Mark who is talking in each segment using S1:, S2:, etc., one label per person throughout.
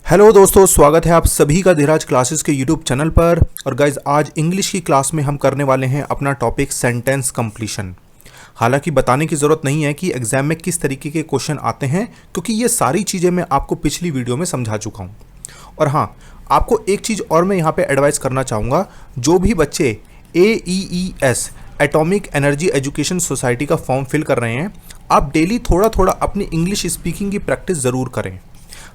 S1: Hello दोस्तों, स्वागत है आप सभी का धीराज क्लासेस के यूट्यूब चैनल पर। और गाइज, आज इंग्लिश की क्लास में हम करने वाले हैं अपना टॉपिक सेंटेंस कंप्लीशन। हालांकि बताने की ज़रूरत नहीं है कि एग्जाम में किस तरीके के क्वेश्चन आते हैं, क्योंकि ये सारी चीज़ें मैं आपको पिछली वीडियो में समझा चुका हूँ। और हाँ, आपको एक चीज़ और मैं यहाँ पर एडवाइस करना चाहूँगा। जो भी बच्चे AEES atomic energy education society का फॉर्म फिल कर रहे हैं, आप डेली थोड़ा थोड़ा अपनी इंग्लिश स्पीकिंग की प्रैक्टिस ज़रूर करें।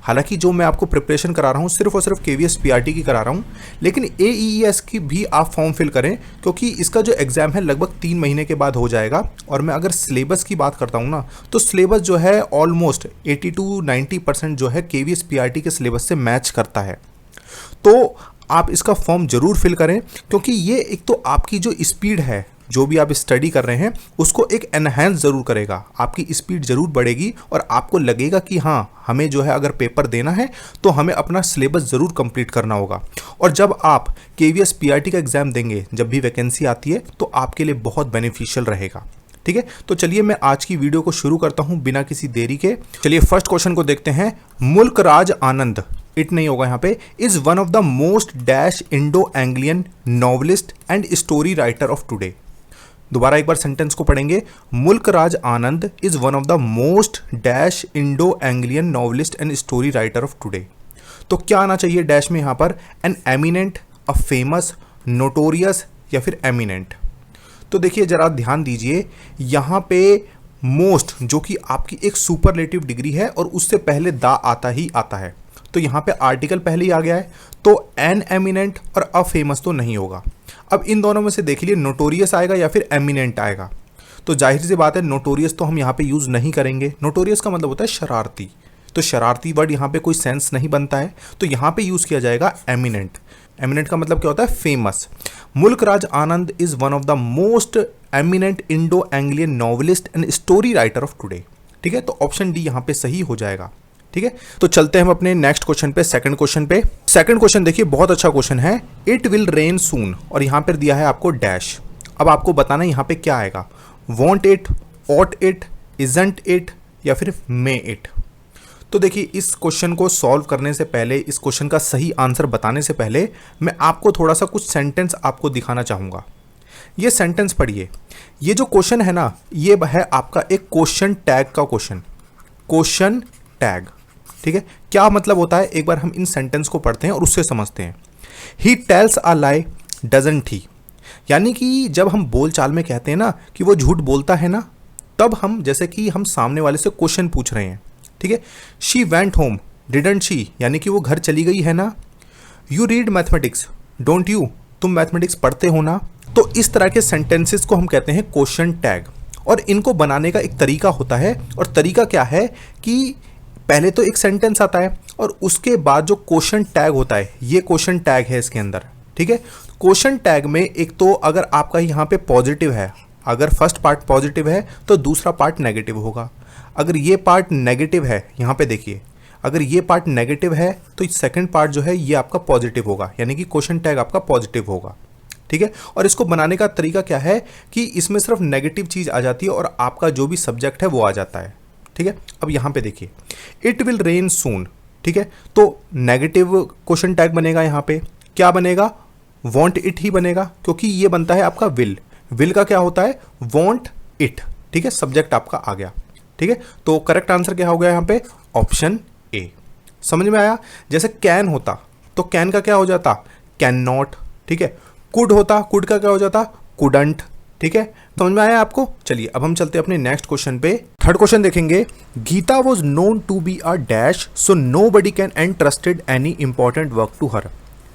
S1: हालांकि जो मैं आपको प्रिपरेशन करा रहा हूँ सिर्फ और सिर्फ KVS PRT की करा रहा हूँ, लेकिन AEES की भी आप फॉर्म फिल करें, क्योंकि इसका जो एग्ज़ाम है लगभग 3 महीने के बाद हो जाएगा। और मैं अगर सिलेबस की बात करता हूँ ना, तो सिलेबस जो है ऑलमोस्ट 80 to 90% जो है KVS PRT के सिलेबस से मैच करता है। तो आप इसका फॉर्म ज़रूर फिल करें, क्योंकि ये एक तो आपकी जो स्पीड है, जो भी आप स्टडी कर रहे हैं उसको एक एनहेंस ज़रूर करेगा। आपकी स्पीड ज़रूर बढ़ेगी और आपको लगेगा कि हाँ, हमें जो है अगर पेपर देना है तो हमें अपना सिलेबस ज़रूर कंप्लीट करना होगा। और जब आप KVS PRT का एग्ज़ाम देंगे, जब भी वैकेंसी आती है, तो आपके लिए बहुत बेनिफिशियल रहेगा। ठीक है, तो चलिए मैं आज की वीडियो को शुरू करता हूँ बिना किसी देरी के। चलिए फर्स्ट क्वेश्चन को देखते हैं। मुल्क राज आनंद, इट नहीं होगा यहाँ पे, is one of the most dash Indo Anglian novelist and story writer of today. दोबारा एक बार सेंटेंस को पढ़ेंगे। Mulk Raj Anand is one of the most dash Indo Anglian novelist and story writer of today. तो क्या आना चाहिए डैश में यहाँ पर? An eminent, a famous, notorious या फिर एमिनेंट। तो देखिए जरा ध्यान दीजिए, यहाँ पे मोस्ट जो कि आपकी एक सुपरलेटिव डिग्री है और उससे पहले द आता ही आता है, तो यहाँ पे आर्टिकल पहले ही आ गया है, तो एन एमिनेंट और अ फेमस तो नहीं होगा। अब इन दोनों में से देख लीजिए, नोटोरियस आएगा या फिर एमिनेंट आएगा। तो जाहिर सी बात है नोटोरियस तो हम यहाँ पे यूज़ नहीं करेंगे। नोटोरियस का मतलब होता है शरारती, तो शरारती वर्ड यहाँ पे कोई सेंस नहीं बनता है, तो यहाँ पे यूज़ किया जाएगा एमिनेंट। एमिनेंट का मतलब क्या होता है? Famous. Mulk Raj Anand is one of the most eminent Indo Anglian novelist and story writer of today. ठीक है, तो ऑप्शन डी यहाँ पे सही हो जाएगा। ठीक है, तो चलते हैं हम अपने नेक्स्ट क्वेश्चन पे, सेकंड क्वेश्चन पे। सेकंड क्वेश्चन देखिए, बहुत अच्छा क्वेश्चन है। इट विल रेन सून, और यहाँ पर दिया है आपको डैश। अब आपको बताना है यहाँ पे क्या आएगा, want it, ought it, isn't it या फिर मे इट। तो देखिए इस क्वेश्चन को सॉल्व करने से पहले, इस क्वेश्चन का सही आंसर बताने से पहले, मैं आपको थोड़ा सा कुछ सेंटेंस आपको दिखाना चाहूँगा। ये सेंटेंस पढ़िए। ये जो क्वेश्चन है ना, ये है आपका एक क्वेश्चन टैग का क्वेश्चन, क्वेश्चन टैग। ठीक है, क्या मतलब होता है, एक बार हम इन सेंटेंस को पढ़ते हैं और उससे समझते हैं। He tells a lie doesn't ही, यानी कि जब हम बोल चाल में कहते हैं ना कि वो झूठ बोलता है ना, तब हम जैसे कि हम सामने वाले से क्वेश्चन पूछ रहे हैं। ठीक है, she went home didn't she, यानी कि वो घर चली गई है ना। You read mathematics don't you, तुम मैथमेटिक्स पढ़ते हो ना। तो इस तरह के सेंटेंसेस को हम कहते हैं क्वेश्चन टैग। और इनको बनाने का एक तरीका होता है, और तरीका क्या है कि पहले तो एक सेंटेंस आता है और उसके बाद जो क्वेश्चन टैग होता है, ये क्वेश्चन टैग है इसके अंदर। ठीक है, क्वेश्चन टैग में एक तो अगर आपका यहाँ पे पॉजिटिव है, अगर फर्स्ट पार्ट पॉजिटिव है तो दूसरा पार्ट नेगेटिव होगा। अगर ये पार्ट नेगेटिव है, यहाँ पे देखिए, अगर ये पार्ट नेगेटिव है तो सेकंड पार्ट जो है ये आपका पॉजिटिव होगा, यानी कि क्वेश्चन टैग आपका पॉजिटिव होगा। ठीक है, और इसको बनाने का तरीका क्या है कि इसमें सिर्फ नेगेटिव चीज़ आ जाती है और आपका जो भी सब्जेक्ट है वो आ जाता है। ठीक है, अब यहाँ पे देखिए, इट विल रेन सून। ठीक है, तो नेगेटिव क्वेश्चन टैग बनेगा, यहाँ पे क्या बनेगा? वॉन्ट इट ही बनेगा, क्योंकि ये बनता है आपका विल। विल का क्या होता है? Want it. ठीक है, सब्जेक्ट आपका आ गया। ठीक है, तो करेक्ट आंसर क्या हो गया यहाँ पे? Option A. समझ में आया? जैसे कैन होता तो कैन का क्या हो जाता? Can not. ठीक है, कुड होता, कुड का क्या हो जाता? कुडंट। ठीक है, समझ में आया आपको? चलिए अब हम चलते हैं अपने नेक्स्ट क्वेश्चन पे। थर्ड क्वेश्चन देखेंगे। Gita was known to be a dash, so nobody can entrusted any important work to her.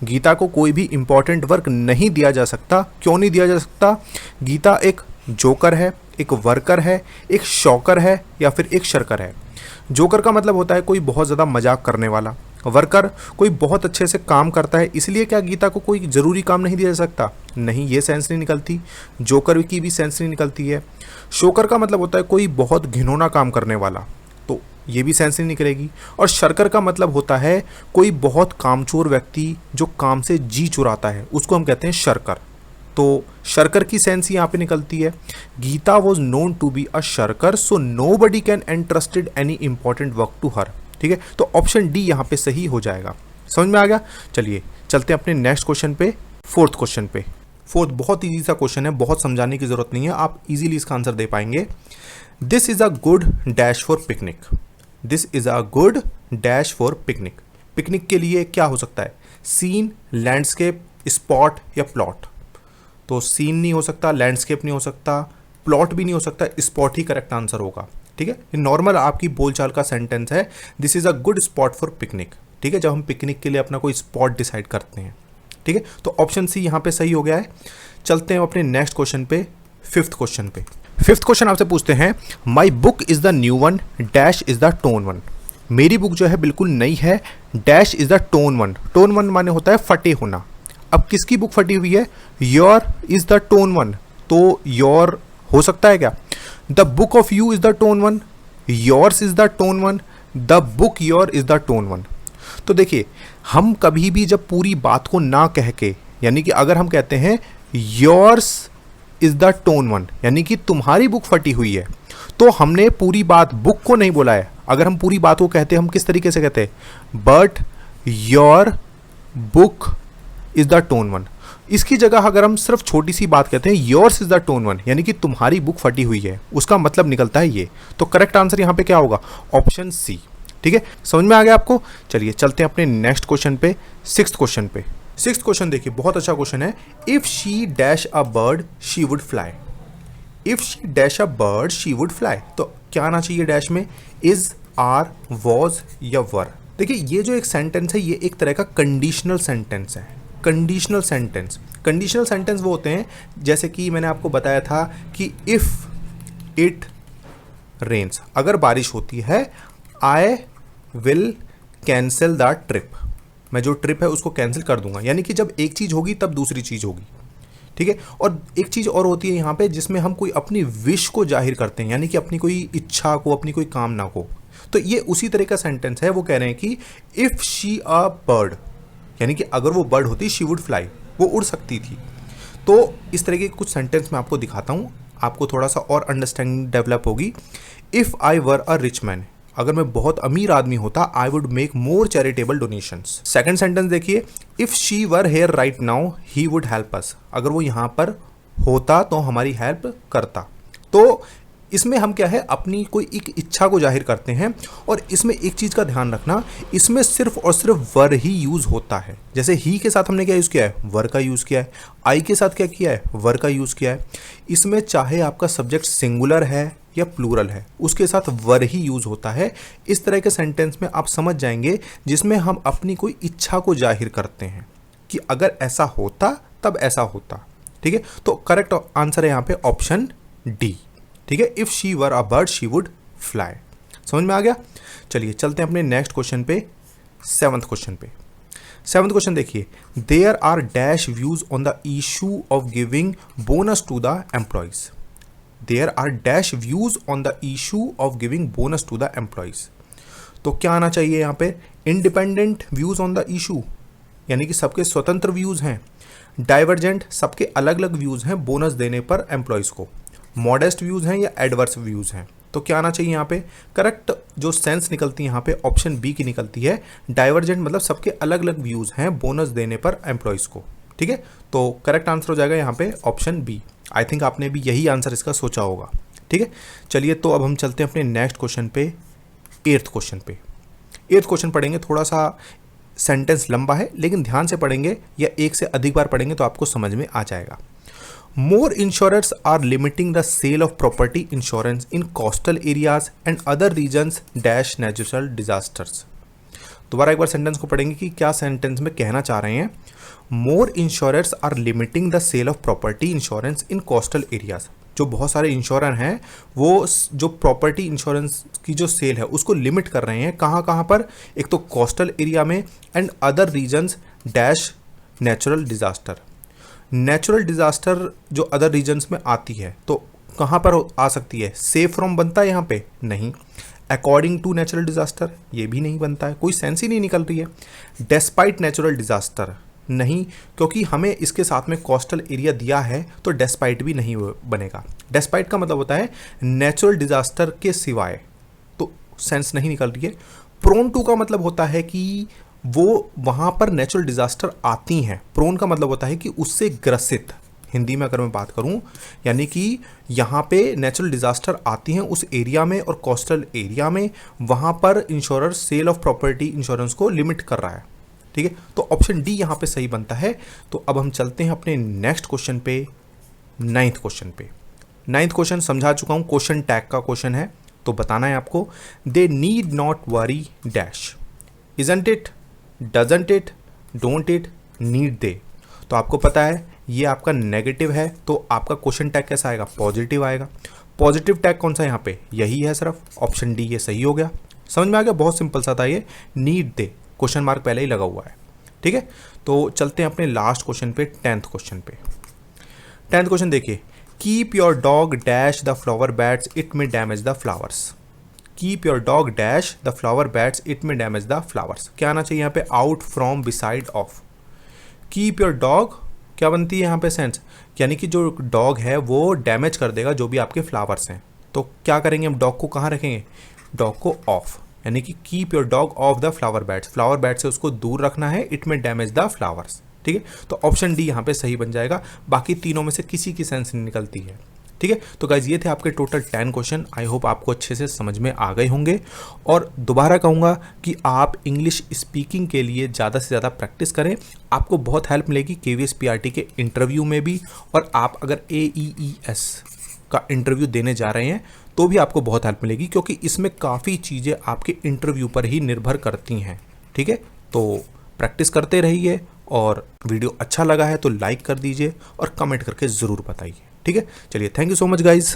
S1: Gita को कोई भी इंपॉर्टेंट वर्क नहीं दिया जा सकता। क्यों नहीं दिया जा सकता? गीता एक जोकर है, एक वर्कर है, एक शॉकर है या फिर एक शर्कर है। जोकर का मतलब होता है कोई बहुत ज़्यादा मजाक करने वाला। वर्कर कोई बहुत अच्छे से काम करता है, इसलिए क्या गीता को कोई ज़रूरी काम नहीं दिया जा सकता? नहीं, ये सेंस नहीं निकलती। जोकर की भी सेंस नहीं निकलती है। शोकर का मतलब होता है कोई बहुत घिनौना काम करने वाला, तो ये भी सेंस नहीं निकलेगी। और शर्कर का मतलब होता है कोई बहुत कामचोर व्यक्ति जो काम से जी चुराता है, उसको हम कहते हैं शर्कर। तो शर्कर की सेंस यहाँ पे निकलती है। Gita was known to be a shirker, so nobody can entrusted any important work to her. ठीक है, तो ऑप्शन डी यहाँ पे सही हो जाएगा। समझ में आ गया। चलिए चलते हैं अपने नेक्स्ट क्वेश्चन पे, फोर्थ क्वेश्चन पे। फोर्थ बहुत ईजी सा क्वेश्चन है, बहुत समझाने की जरूरत नहीं है, आप इजीली इसका आंसर दे पाएंगे। This is a good dash for picnic. This is a good dash for picnic. Picnic के लिए क्या हो सकता है? सीन, लैंडस्केप, स्पॉट या प्लॉट। तो सीन नहीं हो सकता, लैंडस्केप नहीं हो सकता, प्लॉट भी नहीं हो सकता, स्पॉट ही करेक्ट आंसर होगा। ठीक है, ये नॉर्मल आपकी बोलचाल का सेंटेंस है। This is a good spot for picnic. ठीक है, जब हम पिकनिक के लिए अपना कोई स्पॉट डिसाइड करते हैं। ठीक है, तो ऑप्शन सी यहाँ पे सही हो गया है। चलते हैं अपने नेक्स्ट क्वेश्चन पे, फिफ्थ क्वेश्चन पे। फिफ्थ क्वेश्चन आपसे पूछते हैं, my book is the new one, dash is the tone one. मेरी बुक जो है बिल्कुल नई है, dash is the tone one. Tone one माने होता है फटे होना। अब किसकी बुक फटी हुई है? Your is the tone one. तो योर हो सकता है क्या? The book of you is the tone one, yours is the tone one, the book your is the tone one. तो देखिए, हम कभी भी जब पूरी बात को ना कह के, यानी कि अगर हम कहते हैं yours is the tone one, यानी कि तुम्हारी बुक फटी हुई है, तो हमने पूरी बात बुक को नहीं बोला है। अगर हम पूरी बात को कहते हैं, हम किस तरीके से कहते हैं? But your book is the tone one. इसकी जगह अगर हम सिर्फ छोटी सी बात कहते हैं, yours is the tone one, यानी कि तुम्हारी बुक फटी हुई है, उसका मतलब निकलता है ये। तो करेक्ट आंसर यहां पे क्या होगा? Option C. ठीक है, समझ में आ गया आपको। चलिए चलते हैं अपने नेक्स्ट क्वेश्चन पे, सिक्स्थ क्वेश्चन पे। सिक्स्थ क्वेश्चन देखिए, बहुत अच्छा क्वेश्चन है। If she dash a bird she would fly. If she dash a bird she would fly. तो क्या आना चाहिए डैश में? इज, आर, वॉज या वर। देखिए, ये जो एक सेंटेंस है, ये एक तरह का कंडीशनल सेंटेंस है। कंडीशनल सेंटेंस, कंडीशनल सेंटेंस वो होते हैं, जैसे कि मैंने आपको बताया था कि इफ इट रेन्स, अगर बारिश होती है, I will cancel the trip, मैं जो ट्रिप है उसको कैंसिल कर दूंगा। यानी कि जब एक चीज होगी तब दूसरी चीज होगी। ठीक है, और एक चीज और होती है यहाँ पे, जिसमें हम कोई अपनी विश को जाहिर करते हैं, यानी कि अपनी कोई इच्छा को, अपनी कोई कामना को। तो ये उसी तरह का सेंटेंस है। वो कह रहे हैं कि इफ शी अ बर्ड, यानी कि अगर वो बर्ड होती, शी वुड फ्लाई, वो उड़ सकती थी। तो इस तरह के कुछ सेंटेंस मैं आपको दिखाता हूँ, आपको थोड़ा सा और अंडरस्टैंडिंग डेवलप होगी। If I were a rich man, अगर मैं बहुत अमीर आदमी होता, I would make more charitable donations. Second sentence देखिए, if she were here right now he would help us, अगर वो यहाँ पर होता तो हमारी हेल्प करता। तो इसमें हम क्या है, अपनी कोई एक इच्छा को जाहिर करते हैं। और इसमें एक चीज़ का ध्यान रखना, इसमें सिर्फ और सिर्फ वर ही यूज़ होता है। जैसे ही के साथ हमने क्या यूज़ किया है? वर का यूज़ किया है। आई के साथ क्या किया है? वर का यूज़ किया है। इसमें चाहे आपका सब्जेक्ट सिंगुलर है या प्लूरल है, उसके साथ वर ही यूज़ होता है। इस तरह के सेंटेंस में आप समझ जाएंगे जिसमें हम अपनी कोई इच्छा को जाहिर करते हैं कि अगर ऐसा होता तब ऐसा होता। ठीक है, तो करेक्ट आंसर है यहाँ पे ऑप्शन डी। ठीक है, if she were a bird she would fly. समझ में आ गया। चलिए चलते हैं अपने नेक्स्ट क्वेश्चन पे, सेवंथ क्वेश्चन पे। सेवंथ क्वेश्चन देखिए, there are dash views on the issue of giving bonus to the employees. There are dash views on the issue of giving bonus to the employees. तो क्या आना चाहिए यहाँ पे? Independent views on the issue, यानी कि सबके स्वतंत्र व्यूज हैं। डाइवर्जेंट, सबके अलग अलग व्यूज हैं बोनस देने पर एम्प्लॉयज को। मॉडेस्ट व्यूज हैं या एडवर्स व्यूज हैं। तो क्या आना चाहिए यहाँ पे? करेक्ट जो सेंस निकलती है यहाँ पे ऑप्शन बी की निकलती है। डाइवर्जेंट मतलब सबके अलग अलग व्यूज हैं बोनस देने पर एम्प्लॉयज को। ठीक है, तो करेक्ट आंसर हो जाएगा यहाँ पे ऑप्शन बी। आई थिंक आपने भी यही आंसर इसका सोचा होगा। ठीक है, चलिए तो अब हम चलते हैं अपने नेक्स्ट क्वेश्चन पे, एट्थ क्वेश्चन पे। एट्थ क्वेश्चन पढ़ेंगे, थोड़ा सा सेंटेंस लंबा है लेकिन ध्यान से पढ़ेंगे या एक से अधिक बार पढ़ेंगे तो आपको समझ में आ जाएगा। More insurers are limiting the sale of property insurance in coastal areas and other regions dash natural disasters। दोबारा एक बार सेंटेंस को पढ़ेंगे कि क्या सेंटेंस में कहना चाह रहे हैं। More insurers are limiting the sale of property insurance in coastal areas। जो बहुत सारे इंश्योरर हैं वो जो प्रॉपर्टी इंश्योरेंस की जो सेल है उसको लिमिट कर रहे हैं। कहाँ कहाँ पर? एक तो कोस्टल एरिया में, and other regions dash natural disaster. Natural disaster जो अदर रीजन्स में आती है तो कहाँ पर आ सकती है? सेफ फ्रॉम बनता है यहाँ पे? नहीं। अकॉर्डिंग टू नेचुरल डिजास्टर, ये भी नहीं बनता है, कोई सेंस ही नहीं निकल रही है। डेस्पाइट नेचुरल डिजास्टर, नहीं, क्योंकि हमें इसके साथ में कोस्टल एरिया दिया है तो डेस्पाइट भी नहीं बनेगा। डेस्पाइट का मतलब होता है नेचुरल डिजास्टर के सिवाय, तो सेंस नहीं निकल रही है। प्रोन टू का मतलब होता है कि वो वहाँ पर नेचुरल डिजास्टर आती हैं। प्रोन का मतलब होता है कि उससे ग्रसित, हिंदी में अगर मैं बात करूं, यानी कि यहाँ पे नेचुरल डिजास्टर आती हैं उस एरिया में और कोस्टल एरिया में, वहाँ पर insurer sell of property insurance को लिमिट कर रहा है। ठीक है, तो ऑप्शन डी यहाँ पे सही बनता है। तो अब हम चलते हैं अपने नेक्स्ट क्वेश्चन पे, नाइन्थ क्वेश्चन पे। नाइन्थ क्वेश्चन समझा चुका हूँ, क्वेश्चन टैग का क्वेश्चन है, तो बताना है आपको। They need not worry dash, isn't it, doesn't it, don't it, need they. तो आपको पता है ये आपका नेगेटिव है, तो आपका क्वेश्चन टैग कैसा आएगा, पॉजिटिव आएगा। पॉजिटिव टैग कौन सा है यहाँ पे, यही है सिर्फ, ऑप्शन डी ये सही हो गया। समझ में आ गया, बहुत सिंपल सा था ये, नीड दे, क्वेश्चन मार्क पहले ही लगा हुआ है। ठीक है, तो चलते हैं अपने लास्ट क्वेश्चन पे, टेंथ क्वेश्चन पे। टेंथ क्वेश्चन देखिए, keep your dog dash the flower beds, it may damage the flowers. Keep your dog dash the flower beds, it may damage the flowers. क्या आना चाहिए यहाँ पे, out from, beside, of. Keep your dog क्या बनती है यहाँ पे सेंस, यानी कि जो डॉग है वो डैमेज कर देगा जो भी आपके फ्लावर्स हैं। तो क्या करेंगे हम, डॉग को कहाँ रखेंगे, डॉग को ऑफ, यानी कि keep your dog of the flower bats, flower bat से उसको दूर रखना है, it may damage the flowers. ठीक है, तो ऑप्शन डी यहाँ पे सही बन जाएगा, बाकी तीनों में से किसी की सेंस नहीं निकलती है। ठीक है, तो गाइज ये थे आपके टोटल 10 क्वेश्चन। आई होप आपको अच्छे से समझ में आ गए होंगे, और दोबारा कहूँगा कि आप इंग्लिश स्पीकिंग के लिए ज़्यादा से ज़्यादा प्रैक्टिस करें, आपको बहुत हेल्प मिलेगी KVS PRT के इंटरव्यू में भी, और आप अगर AEES का इंटरव्यू देने जा रहे हैं तो भी आपको बहुत हेल्प मिलेगी, क्योंकि इसमें काफ़ी चीज़ें आपके इंटरव्यू पर ही निर्भर करती हैं। ठीक है, तो प्रैक्टिस करते रहिए, और वीडियो अच्छा लगा है तो लाइक कर दीजिए और कमेंट करके ज़रूर बताइए। ठीक है, चलिए, thank you so much guys.